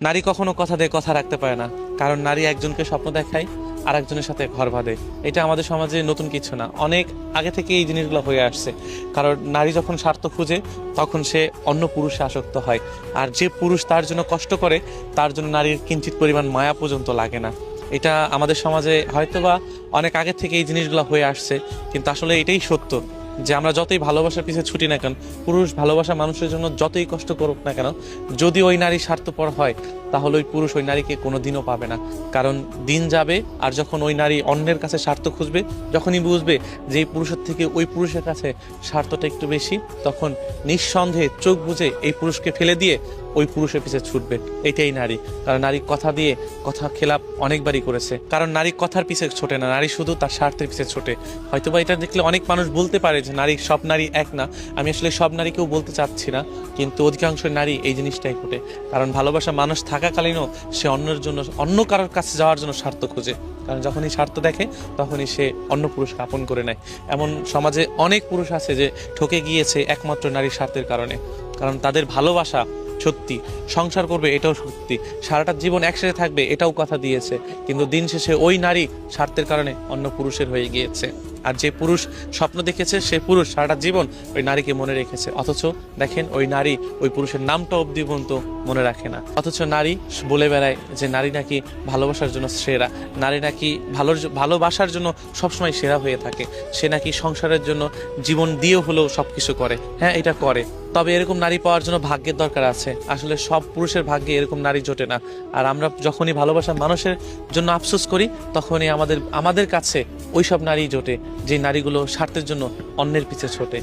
নারী কখনো কথা দিয়ে কথা রাখতে পারে না, কারণ নারী একজনকে স্বপ্ন দেখায় আর একজনের সাথে ঘর বাঁধে। এটা আমাদের সমাজে নতুন কিছু না, অনেক আগে থেকে এই জিনিসগুলো হয়ে আসছে। কারণ নারী যখন স্বার্থ খুঁজে তখন সে অন্য পুরুষে আসক্ত হয়, আর যে পুরুষ তার জন্য কষ্ট করে তার জন্য নারীর কিঞ্চিত পরিমাণ মায়া পর্যন্ত লাগে না। এটা আমাদের সমাজে হয়তোবা অনেক আগে থেকে এই জিনিসগুলো হয়ে আসছে, কিন্তু আসলে এটাই সত্য যে আমরা যতই ভালোবাসার পিছিয়ে ছুটি না কেন, পুরুষ ভালোবাসা মানুষের জন্য যতই কষ্ট করুক না কেন, যদি ওই নারী স্বার্থপর হয় তাহলে ওই পুরুষ ওই নারীকে কোনো দিনও পাবে না। কারণ দিন যাবে আর যখন ওই নারী অন্যের কাছে স্বার্থ খুঁজবে, যখনই বুঝবে যে এই পুরুষের থেকে ওই পুরুষের কাছে স্বার্থটা একটু বেশি, তখন নিঃসন্দেহে চোখ বুজে এই পুরুষকে ফেলে দিয়ে ওই পুরুষের পিছে ছুটবে। এটাই নারী। কারণ নারী কথা দিয়ে কথা খেলাপ অনেকবারই করেছে। কারণ নারী কথার পিছে ছোটে না, নারী শুধু তার স্বার্থের পিছে ছোটে। হয়তোবা এটা দেখলে অনেক মানুষ বলতে পারে যে নারী, সব নারী এক না। আমি আসলে সব নারীকেও বলতে চাচ্ছি না, কিন্তু অধিকাংশ নারী এই জিনিসটাই ঘটে। কারণ ভালোবাসা মানুষ থাকাকালীনও সে অন্যের জন্য, অন্য কারোর কাছে যাওয়ার জন্য স্বার্থ খোঁজে। কারণ যখনই স্বার্থ দেখে তখনই সে অন্য পুরুষকে আপন করে নেয়। এমন সমাজে অনেক পুরুষ আছে যে ঠকে গিয়েছে একমাত্র নারীর স্বার্থের কারণে। কারণ তাদের ভালোবাসা সত্যি, সংসার করবে এটাও সত্যি, সারাটা জীবন একসাথে থাকবে এটাও কথা দিয়েছে, কিন্তু দিন শেষে ওই নারী স্বার্থের কারণে অন্য পুরুষের হয়ে গিয়েছে। আর যে পুরুষ স্বপ্ন দেখেছে সে পুরুষ সারাটা জীবন ওই নারীকে মনে রেখেছে, অথচ দেখেন ওই নারী ওই পুরুষের নামটা অবধি পর্যন্ত মনে রাখে না। অথচ নারী বলে বেড়ায় যে নারী নাকি ভালোবাসার জন্য সেরা, নারী নাকি ভালোবাসার জন্য সবসময় সেরা হয়ে থাকে, সে নাকি সংসারের জন্য জীবন দিয়ে হলেও সবকিছু করে। হ্যাঁ, এটা করে, তবে এরকম নারী পাওয়ার জন্য ভাগ্যের দরকার আছে। আসলে সব পুরুষের ভাগ্যে এরকম নারী জোটে না। আর আমরা যখনই ভালোবাসার মানুষের জন্য আফসোস করি তখনই আমাদের কাছে ওইসব নারী জোটে যে নারীগুলো স্বার্থের জন্য অন্যের পিছে ছোটে।